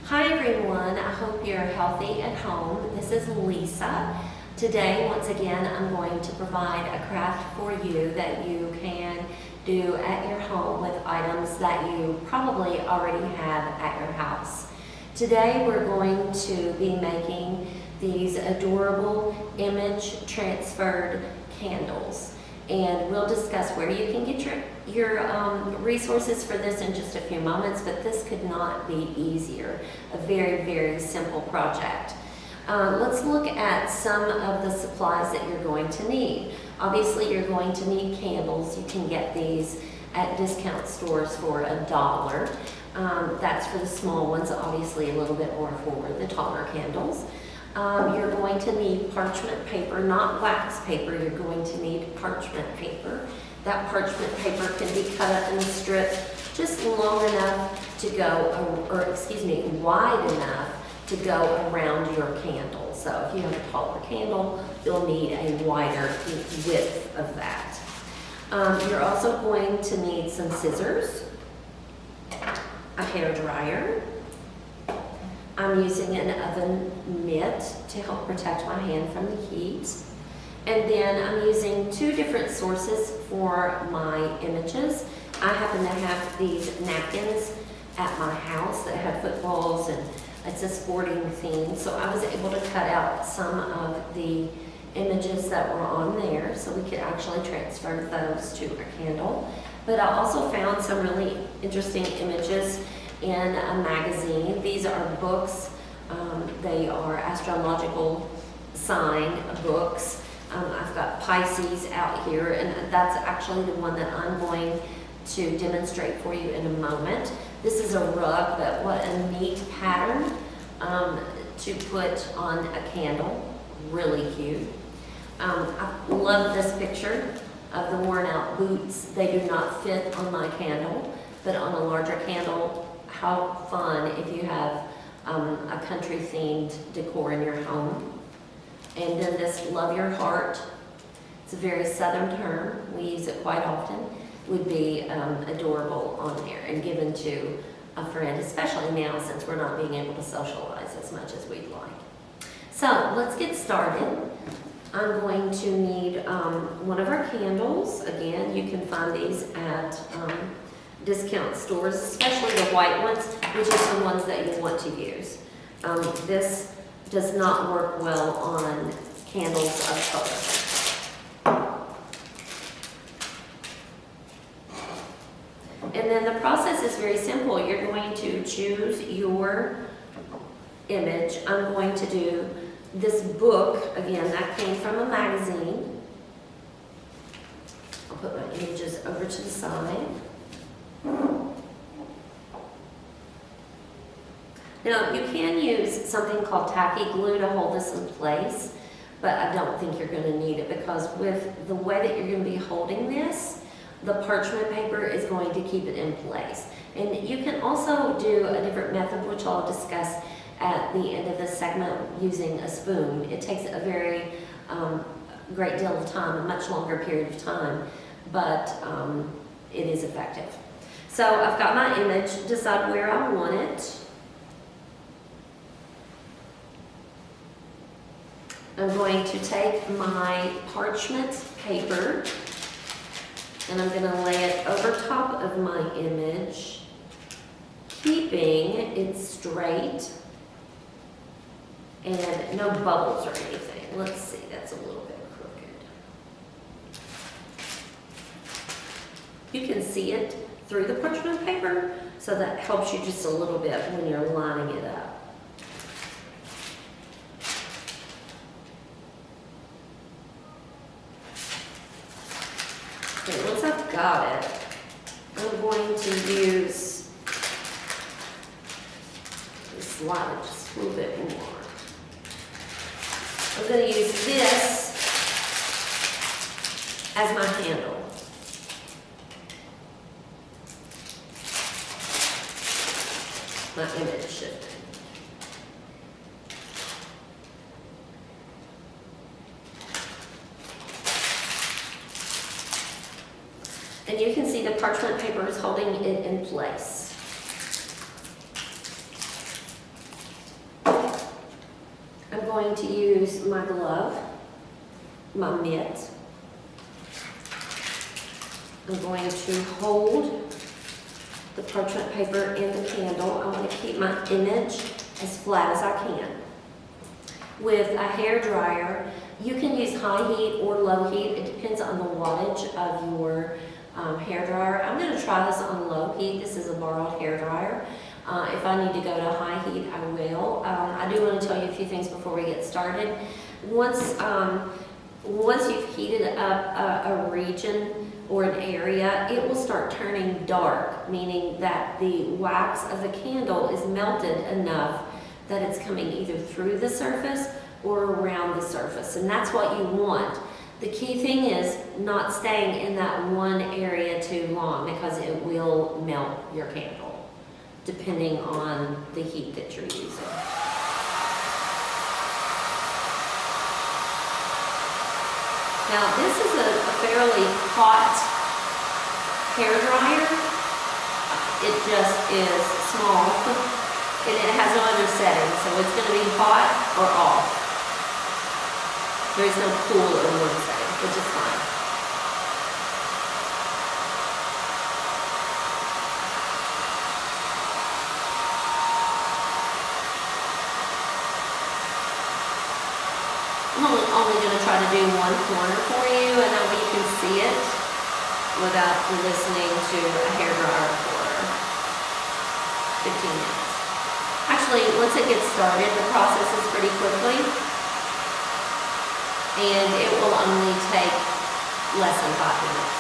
Hi everyone, I hope you're healthy at home. This is Lisa. Today, once again, I'm going to provide a craft for you that you can do at your home with items that you probably already have at your house. Today, we're going to be making these adorable image transferred candles. And we'll discuss where you can get your resources for this in just a few moments, but this could not be easier. A very, very simple project. Let's look at some of the supplies that you're going to need. Obviously, you're going to need candles. You can get these at discount stores for $1. That's for the small ones, obviously a little bit more for the taller candles. You're going to need parchment paper, not wax paper. You're going to need parchment paper. That parchment paper can be cut up in a strip just long enough to go, wide enough to go around your candle. So if you have a taller candle, you'll need a wider width of that. You're also going to need some scissors, a hairdryer. I'm using an oven mitt to help protect my hand from the heat. And then I'm using two different sources for my images. I happen to have these napkins at my house that have footballs and it's a sporting theme. So I was able to cut out some of the images that were on there so we could actually transfer those to a candle. But I also found some really interesting images in a magazine. These are books. They are astrological sign books. I've got Pisces out here, and that's actually the one that I'm going to demonstrate for you in a moment. This is a rug, but what a neat pattern to put on a candle. Really cute. I love this picture of the worn out boots. They do not fit on my candle, but on a larger candle, how fun if you have a country themed decor in your home. And then this love your heart, it's a very southern term, we use it quite often, would be adorable on there and given to a friend, especially now since we're not being able to socialize as much as we'd like. So let's get started. I'm going to need one of our candles. Again, you can find these at discount stores, especially the white ones, which is the ones that you want to use. This does not work well on candles of color. And then the process is very simple. You're going to choose your image. I'm going to do this book, again, that came from a magazine. I'll put my images over to the side. Now, you can use something called tacky glue to hold this in place, but I don't think you're going to need it because with the way that you're going to be holding this, the parchment paper is going to keep it in place. And you can also do a different method, which I'll discuss at the end of this segment, using a spoon. It takes a very great deal of time, a much longer period of time, but it is effective. So I've got my image, decide where I want it. I'm going to take my parchment paper and I'm going to lay it over top of my image, keeping it straight and no bubbles or anything. Let's see, that's a little bit crooked. You can see it through the parchment paper, so that helps you just a little bit when you're lining it up. Okay, once I've got it, I'm going to use this slide just a little bit more. I'm going to use this as my handle. My image shifting. And you can see the parchment paper is holding it in place. going to use my glove, my mitt. I'm going to hold the parchment paper in the candle. I want to keep my image as flat as I can. With a hair dryer, you can use high heat or low heat. It depends on the wattage of your hair dryer. I'm going to try this on low heat. This is a borrowed hair dryer. If I need to go to high heat, I will. I do want to tell you a few things before we get started. Once you've heated up a region or an area, it will start turning dark, meaning that the wax of the candle is melted enough that it's coming either through the surface or around the surface, and that's what you want. The key thing is not staying in that one area too long, because it will melt your candle, depending on the heat that you're using. Now, this is a fairly hot hair dryer. It just is small, and it has no other setting, so it's going to be hot or off. There's no cool or warm setting, which is fine. I'm only going to try to do one corner for you, and that way you can see it without listening to a hair dryer for 15 minutes. Actually, once it gets started, the process is pretty quickly, and it will only take less than 5 minutes.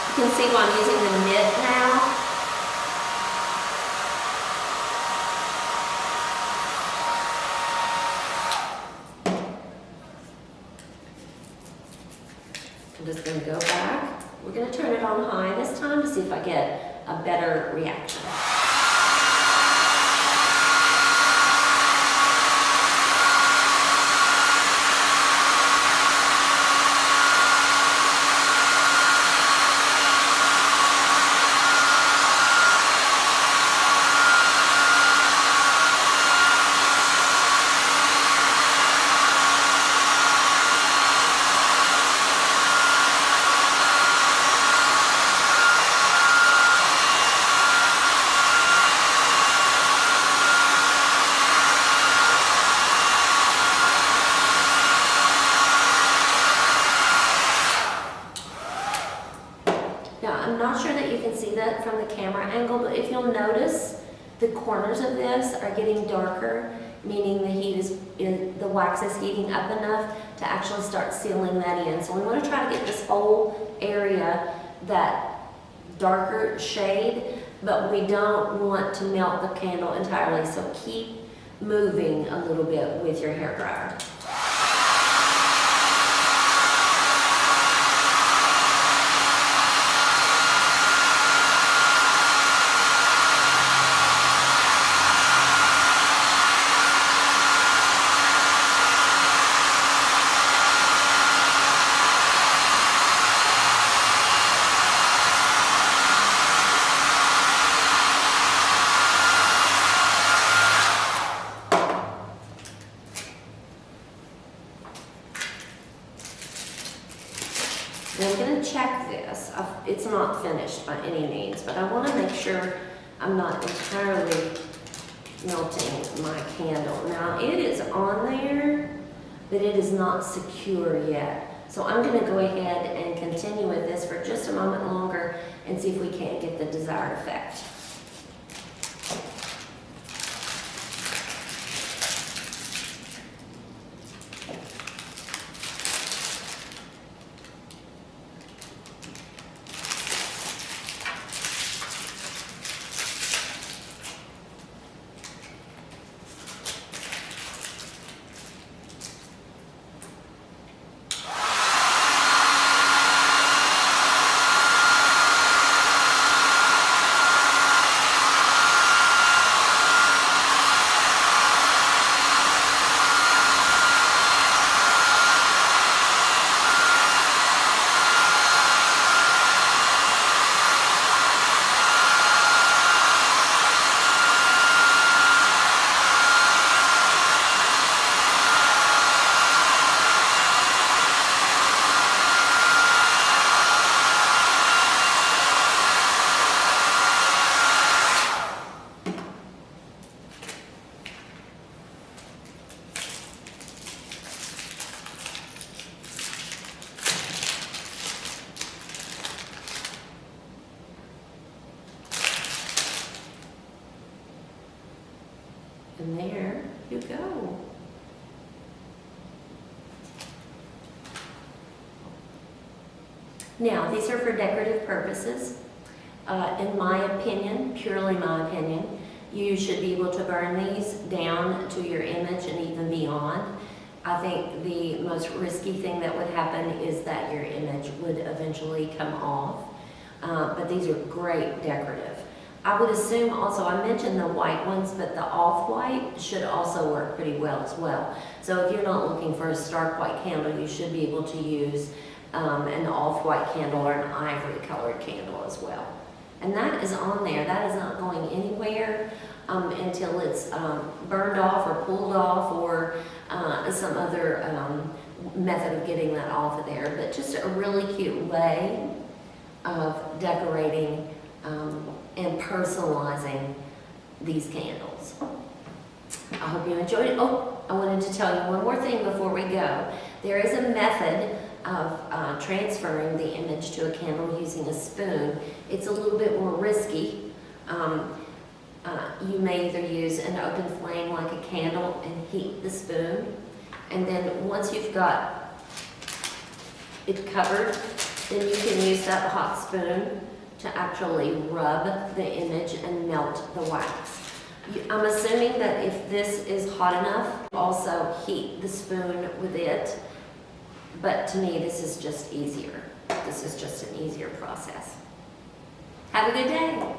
You can see why I'm using the mitt now. I'm just going to go back. We're going to turn it on high this time to see if I get a better reaction. I'm not sure that you can see that from the camera angle, but if you'll notice, the corners of this are getting darker, meaning the wax is heating up enough to actually start sealing that in. So we want to try to get this whole area that darker shade, but we don't want to melt the candle entirely. So keep moving a little bit with your hair dryer. I'm going to check this. It's not finished by any means, but I want to make sure I'm not entirely melting my candle. Now, it is on there, but it is not secure yet. So I'm going to go ahead and continue with this for just a moment longer and see if we can't get the desired effect. you go. Now, these are for decorative purposes. In my opinion, purely my opinion, you should be able to burn these down to your image and even beyond. I think the most risky thing that would happen is that your image would eventually come off. But these are great decorative. I would assume also, I mentioned the white ones, but the off-white should also work pretty well as well. So if you're not looking for a stark white candle, you should be able to use an off-white candle or an ivory colored candle as well. And that is on there. That is not going anywhere until it's burned off or pulled off or some other method of getting that off of there. But just a really cute way of decorating and personalizing these candles. I hope you enjoyed it. Oh, I wanted to tell you one more thing before we go. There is a method of transferring the image to a candle using a spoon. It's a little bit more risky. You may either use an open flame like a candle and heat the spoon, and then once you've got it covered, then you can use that hot spoon to actually rub the image and melt the wax. I'm assuming that if this is hot enough, also heat the spoon with it, but to me this is just easier. This is just an easier process. Have a good day.